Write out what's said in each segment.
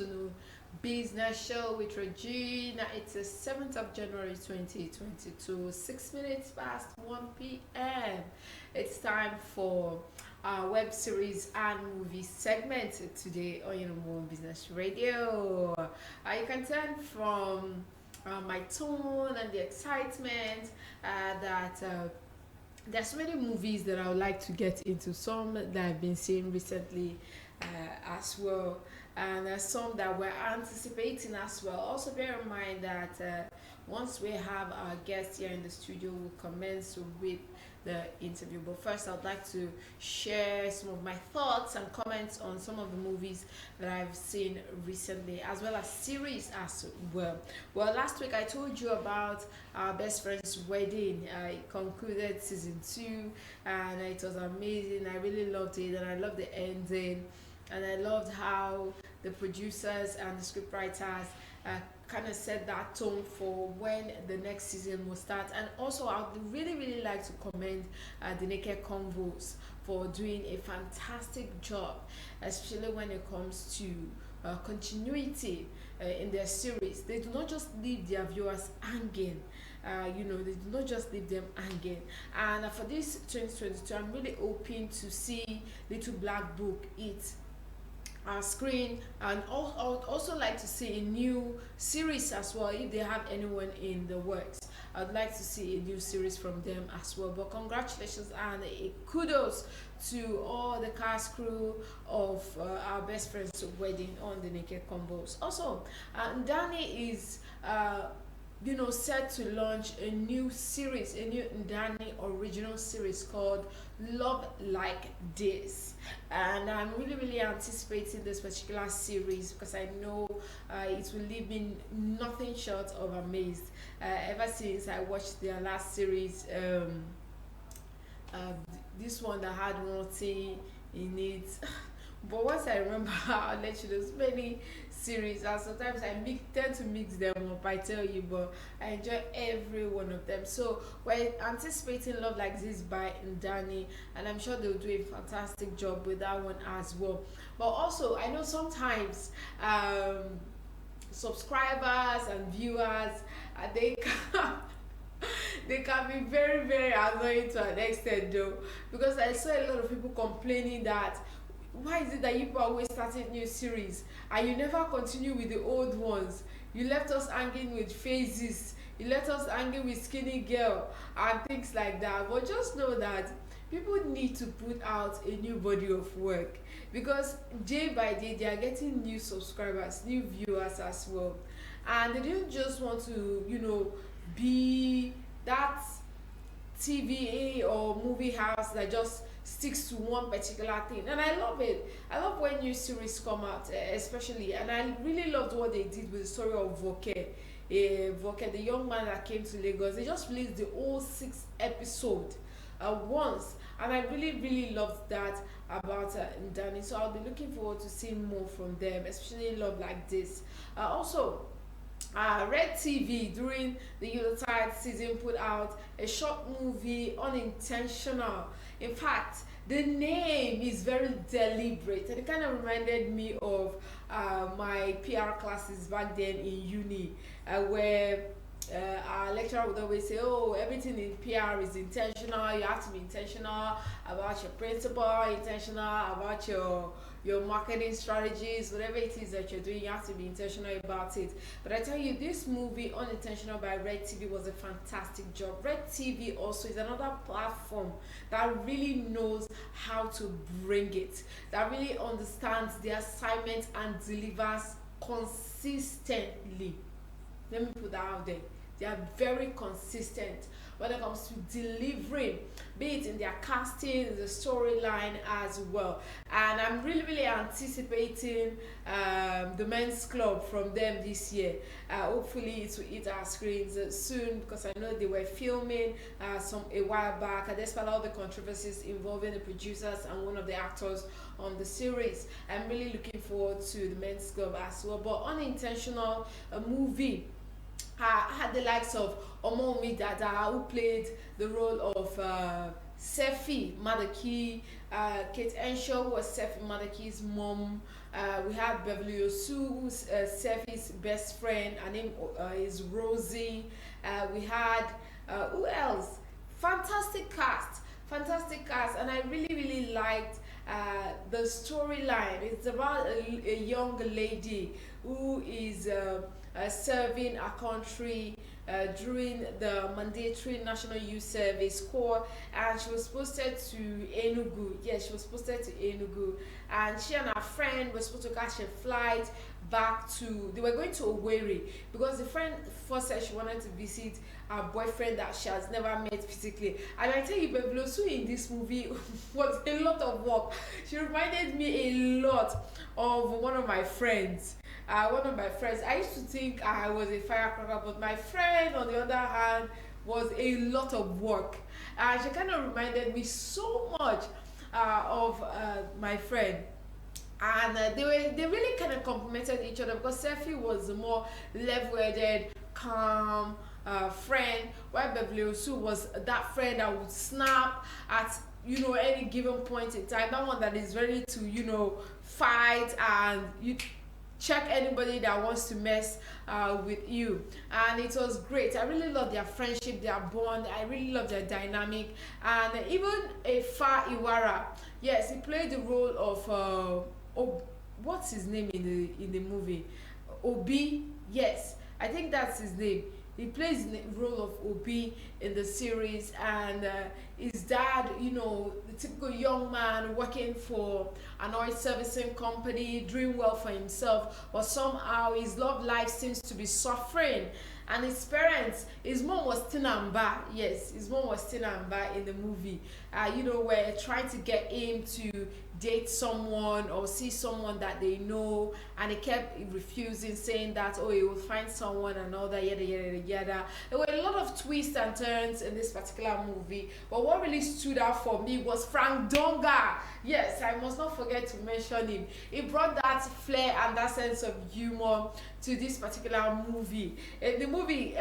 afternoon business show with Regina. It's the 7th of January 2022, 6 minutes past 1 p.m. It's time for our web series and movie segment today on Business Radio. You can tell from my tone and the excitement that there's so many movies that I would like to get into. Some that I've been seeing recently as well, and some that we're anticipating as well. Also, bear in mind that once we have our guests here in the studio, we'll commence with the interview. But first, I'd like to share some of my thoughts and comments on some of the movies that I've seen recently, as well as series as well. Well, last week I told you about our best friend's wedding. I concluded season 2, and it was amazing. I really loved it, and I loved the ending, and I loved how the producers and the scriptwriters kind of set that tone for when the next season will start. And also, I would really like to commend the Naked Convos for doing a fantastic job, especially when it comes to continuity in their series. They do not just leave their viewers hanging. They do not just leave them hanging. And for this 2022, I'm really hoping to see Little Black Book eat screen, and also like to see a new series as well if they have anyone in the works. I'd like to see a new series from them as well. But congratulations and a kudos to all the cast crew of our best friend's wedding on the Naked Combos. Also, Danny is set to launch a new series, a new Ndani original series called Love Like This. And I'm really anticipating this particular series because I know it will leave me nothing short of amazed. Ever since I watched their last series, this one that had nothing in it. But once I remember, I'll let you know. So many series, and sometimes I tend to mix them up, I tell you, but I enjoy every one of them. So we're anticipating Love Like This by Ndani, and I'm sure they'll do a fantastic job with that one as well. But also, I know sometimes subscribers and viewers, they can they can be very annoying to an extent though, because I saw a lot of people complaining that why is it that you people always starting new series and you never continue with the old ones? You left us hanging with Phases, you left us hanging with Skinny Girl and things like that. But just know that people need to put out a new body of work, because day by day they are getting new subscribers, new viewers as well, and they don't just want to be that TV or movie house that just sticks to one particular thing. And I love it. I love when new series come out, especially, and I really loved what they did with the story of Voke, the young man that came to Lagos. They just released the whole 6 episode once, and I really loved that about Ndani. So I'll be looking forward to seeing more from them, especially Love Like This. Also, Red TV during the Yuletide season put out a short movie, Unintentional. In fact, the name is very deliberate, and it kind of reminded me of my PR classes back then in uni, where our lecturer would always say, oh, everything in PR is intentional. You have to be intentional about your principle, intentional about your marketing strategies, whatever it is that you're doing, you have to be intentional about it. But I tell you, this movie Unintentional by Red TV was a fantastic job. Red TV also is another platform that really knows how to bring it, that really understands the assignment and delivers consistently. Let me put that out there. They are very consistent when it comes to delivering, be it in their casting, the storyline as well. And I'm really anticipating the Men's Club from them this year. Hopefully it will hit our screens soon, because I know they were filming a while back, and despite all the controversies involving the producers and one of the actors on the series. I'm really looking forward to the Men's Club as well. But Unintentional, a movie, had the likes of Omomi Dada, who played the role of Sefi Madaki, Kate Henshaw, who was Sefi Madaki's mom, We had Beverly Osu, who's Sefi's best friend. Her name is Rosie. We had who else? Fantastic cast, fantastic cast, and I really really liked the storyline. It's about a young lady who is serving our country during the mandatory national youth service corps, and she was posted to Enugu. Yes, she was posted to Enugu, and she and her friend were supposed to catch a flight back to. They were going to Owerri because the friend first said she wanted to visit her boyfriend that she has never met physically. And I tell you, Beblosu in this movie was a lot of work. She reminded me a lot of one of my friends. I used to think I was a firecracker, but my friend, on the other hand, was a lot of work. She kind of reminded me so much of my friend. And they really kind of complemented each other because Sefi was a more level-headed, calm friend, while Beverly Osu was that friend that would snap at any given point in time. That one that is ready to fight and you check anybody that wants to mess with you. And it was great. I really love their friendship, their bond. I really love their dynamic. And even Efa Iwara, yes, he played the role of what's his name in the movie? Obi. Yes, I think that's his name. He plays the role of Obi in the series, and his dad, the typical young man working for an oil servicing company, doing well for himself, but somehow his love life seems to be suffering. And his parents, his mom was Tinamba. Yes, his mom was Tinamba in the movie. Were trying to get him to date someone or see someone that they know, and he kept refusing, saying that he will find someone and all that, yada yada yada. There were a lot of twists and turns in this particular movie, but what really stood out for me was Frank Donga. Yes, I must not forget to mention him. He brought that flair and that sense of humor to this particular movie. In the movie,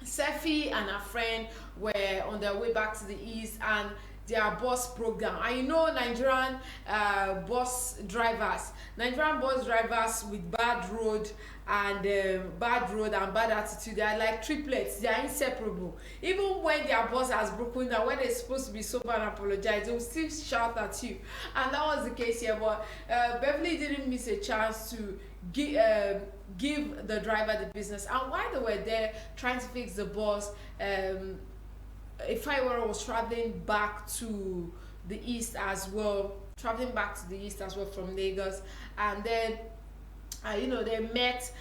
Sefi and her friend were on their way back to the east, and their bus broke down. And Nigerian Nigerian bus drivers with bad road and bad attitude, they are like triplets. They are inseparable. Even when their bus has broken down, when they're supposed to be sober and apologize, they will still shout at you. And that was the case here. But Beverly didn't miss a chance to give the driver the business. And while they were there trying to fix the bus, Ifeanyi was traveling back to the east as well, from Lagos, and then they met.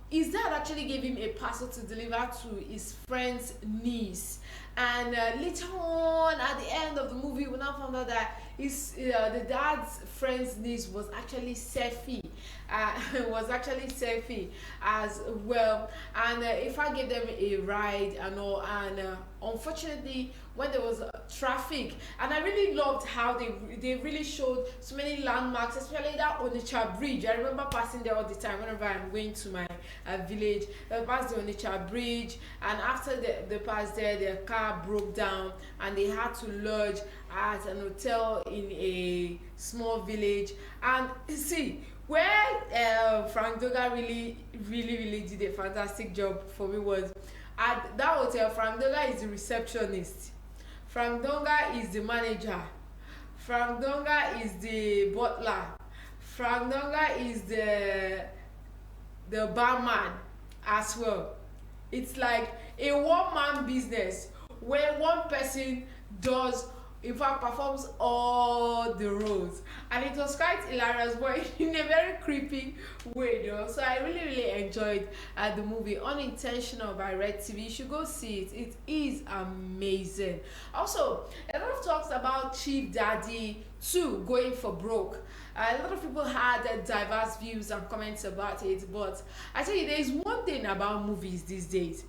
His dad actually gave him a parcel to deliver to his friend's niece, and later on at the end of the movie we now found out that the dad's friend's niece was actually Sefi. As well, and if I gave them a ride and all, and unfortunately when there was traffic, and I really loved how they really showed so many landmarks, especially that Onitsha bridge. I remember passing there all the time whenever I'm going to my village. I passed the Onitsha bridge, and after the pass there, their car broke down and they had to lodge at an hotel in a small village. And see where Frank Doga really really really did a fantastic job for me was at that hotel. Frank Doga is the receptionist, Frank Donga is the manager, Frank Donga is the butler, Frank Donga is the barman as well. It's like a one-man business where one person does, in fact, performs all the roles, and it was quite hilarious, but in a very creepy way though. So I really really enjoyed the movie Unintentional by Red TV. You should go see it. It is amazing. Also, a lot of talks about Chief Daddy 2 going for broke. A lot of people had diverse views and comments about it, but I tell you, there is one thing about movies these days.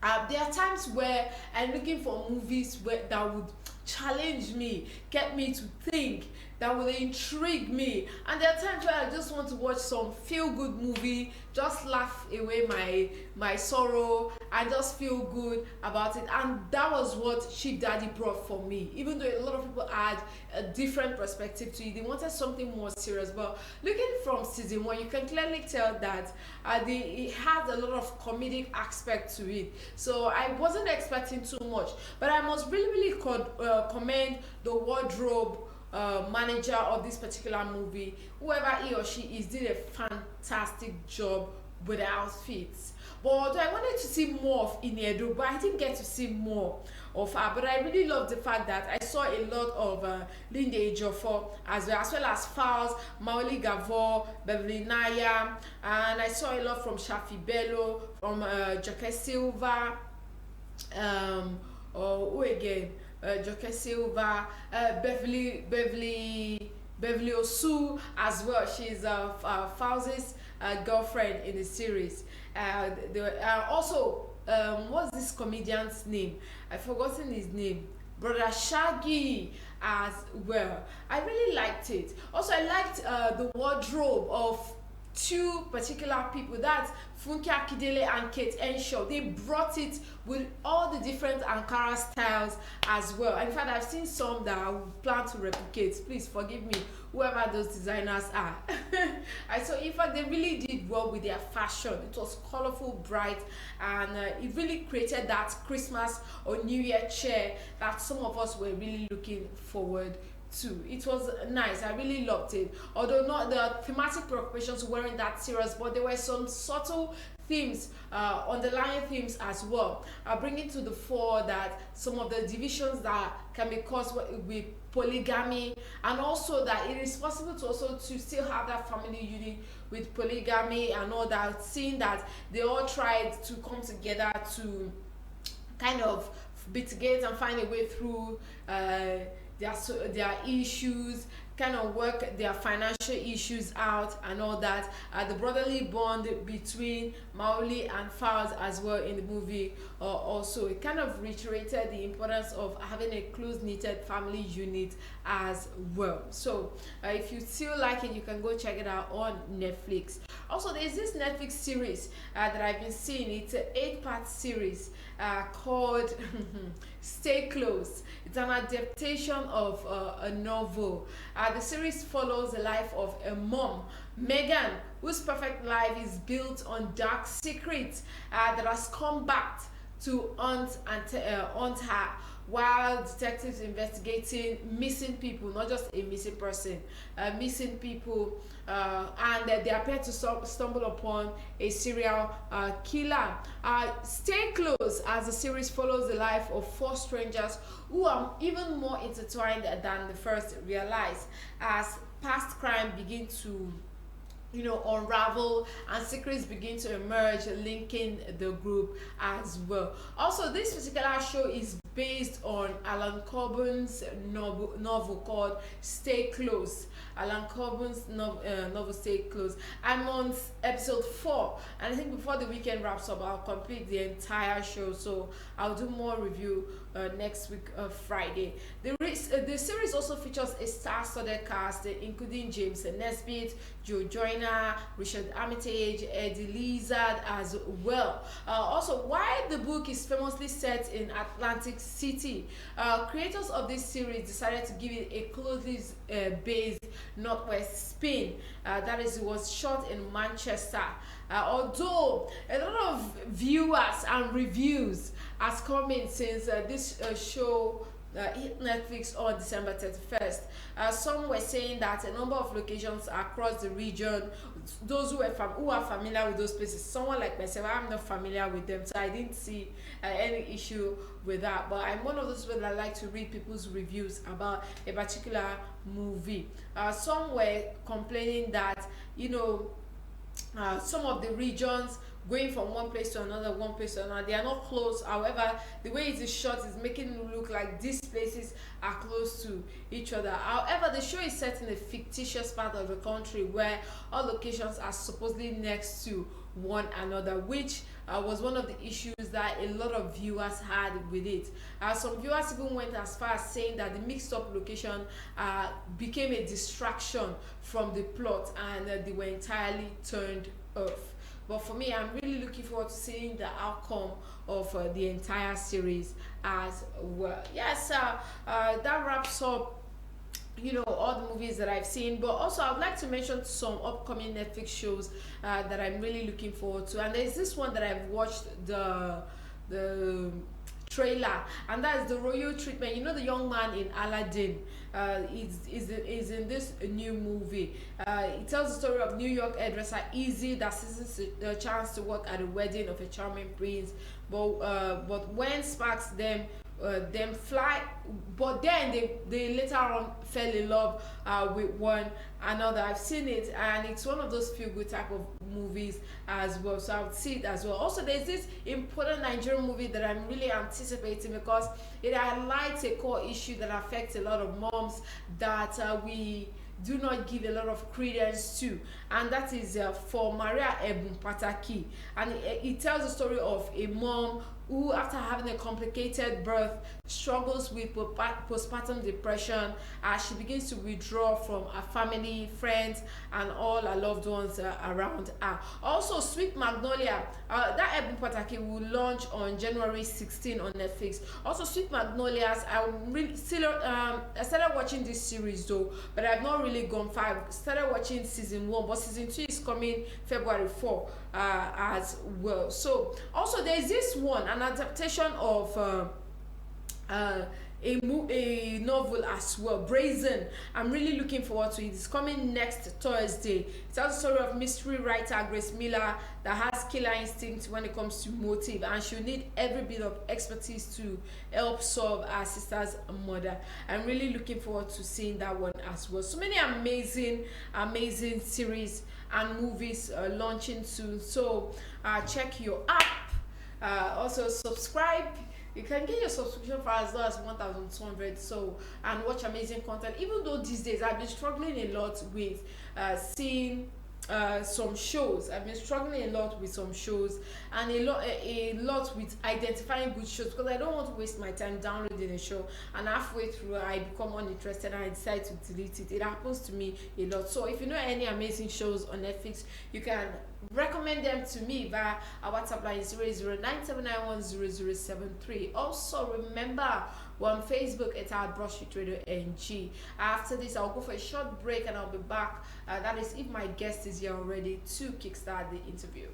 There are times where I'm looking for movies that would challenge me, get me to think, that will intrigue me. And there are times where I just want to watch some feel good movie, just laugh away my sorrow and just feel good about it. And that was what Chief Daddy brought for me. Even though a lot of people had a different perspective to it, they wanted something more serious. But looking from season one, you can clearly tell that it had a lot of comedic aspect to it. So I wasn't expecting too much, but I must really commend the wardrobe manager of this particular movie. Whoever he or she is did a fantastic job with the outfits. But I wanted to see more of Iniedo, but I didn't get to see more of her. But I really love the fact that I saw a lot of Linde Ejiofor as well as Fowles, Maoli Gavor, Beverly Naya, and I saw a lot from Shafi Bello, from Joke Silva, who again? Joke Silva, Beverly Osu as well. She's Fowles' girlfriend in the series. Also, what's this comedian's name? I've forgotten his name. Brother Shaggy as well. I really liked it. Also, I liked the wardrobe of two particular people, that's Funke Akindele and Kate Henshaw. They brought it with all the different Ankara styles as well. In fact, I've seen some that I plan to replicate. Please forgive me, whoever those designers are. I saw, in fact, they really did well with their fashion. It was colorful, bright, and it really created that Christmas or New Year cheer that some of us were really looking forward too. It was nice. I really loved it. Although not the thematic preoccupations weren't that serious, but there were some subtle themes, underlying themes as well, bringing to the fore that some of the divisions that can be caused with polygamy, and also that it is possible to also to still have that family unit with polygamy and all that, seeing that they all tried to come together to kind of mitigate and find a way through their issues, kind of work their financial issues out and all that. The brotherly bond between Maoli and Fowles as well in the movie, also it kind of reiterated the importance of having a close-knitted family unit as well. So if you still like it, you can go check it out on Netflix. Also, there's this Netflix series that I've been seeing. It's an 8-part series called Stay Close. It's an adaptation of a novel. The series follows the life of a mom, Megan, whose perfect life is built on dark secrets that has come back to haunt her, while detectives investigating missing people, not just a missing person, missing people, and they appear to stumble upon a serial killer. Stay Close, as the series follows the life of 4 strangers who are even more intertwined than the first realize, as past crime begin to unravel and secrets begin to emerge linking the group as well. Also, this particular show is based on Alan Coburn's novel called Stay Close. Alan Coburn's novel Stay Close. I'm on episode 4, and I think before the weekend wraps up, I'll complete the entire show. So I'll do more review next week, Friday. The series also features a star-studded cast, including James Nesbitt, Joe Joyner, Richard Armitage, Eddie Lizard as well. Also, while the book is famously set in Atlantic City, creators of this series decided to give it a closely based Northwest spin. That is, it was shot in Manchester. Although a lot of viewers and reviews has come in since this show hit Netflix on December 31st. Some were saying that a number of locations across the region, those who are familiar with those places, someone like myself, I'm not familiar with them, so I didn't see any issue with that. But I'm one of those people that like to read people's reviews about a particular movie. Some were complaining that, some of the regions going from one place to another, they are not close. However, the way it is shot is making it look like these places are close to each other. However, the show is set in a fictitious part of the country where all locations are supposedly next to one another, which was one of the issues that a lot of viewers had with it. Some viewers even went as far as saying that the mixed up location became a distraction from the plot, and they were entirely turned off. But for me, I'm really looking forward to seeing the outcome of the entire series as well. Yes, that wraps up all the movies that I've seen, but also I'd like to mention some upcoming Netflix shows that I'm really looking forward to. And there's this one that I've watched the trailer, and that is the royal treatment. The young man in Aladdin is in this new movie. It tells the story of New York hairdresser Easy that seizes the chance to work at the wedding of a charming prince, but when sparks them fly, but then they later on fell in love with one another. I've seen it, and it's one of those feel good type of movies as well, so I would see it as well. Also, there's this important Nigerian movie that I'm really anticipating because it highlights a core issue that affects a lot of moms that we do not give a lot of credence to, and that is for Maria Ebun Pataki. And it tells the story of a mom who, after having a complicated birth, struggles with postpartum depression as she begins to withdraw from her family, friends, and all her loved ones around her. Also, Sweet Magnolia, that Ebun Pataki will launch on January 16 on Netflix. Also, Sweet Magnolias, I started watching this series though, but I've not really gone far. I started watching season 1, but season 2 is coming February 4 as well. So, also there's this one, an adaptation of a novel as well, Brazen. I'm really looking forward to it. It's coming next Thursday. It tells the story of mystery writer Grace Miller that has killer instinct when it comes to motive, and she'll need every bit of expertise to help solve her sister's murder. I'm really looking forward to seeing that one as well. So many amazing series and movies launching soon. So check your app. Also subscribe. You can get your subscription for as low as 1,200, so, and watch amazing content. Even though these days I've been struggling a lot with seeing some shows. I've been struggling a lot with some shows, and a lot with identifying good shows, because I don't want to waste my time downloading a show and halfway through I become uninterested and I decide to delete it. It happens to me a lot. So if you know any amazing shows on Netflix, you can recommend them to me via our WhatsApp line 00979100073. Also remember, we're on Facebook at our Brush It Radio NG. After this, I'll go for a short break and I'll be back. That is if my guest is here already to kickstart the interview.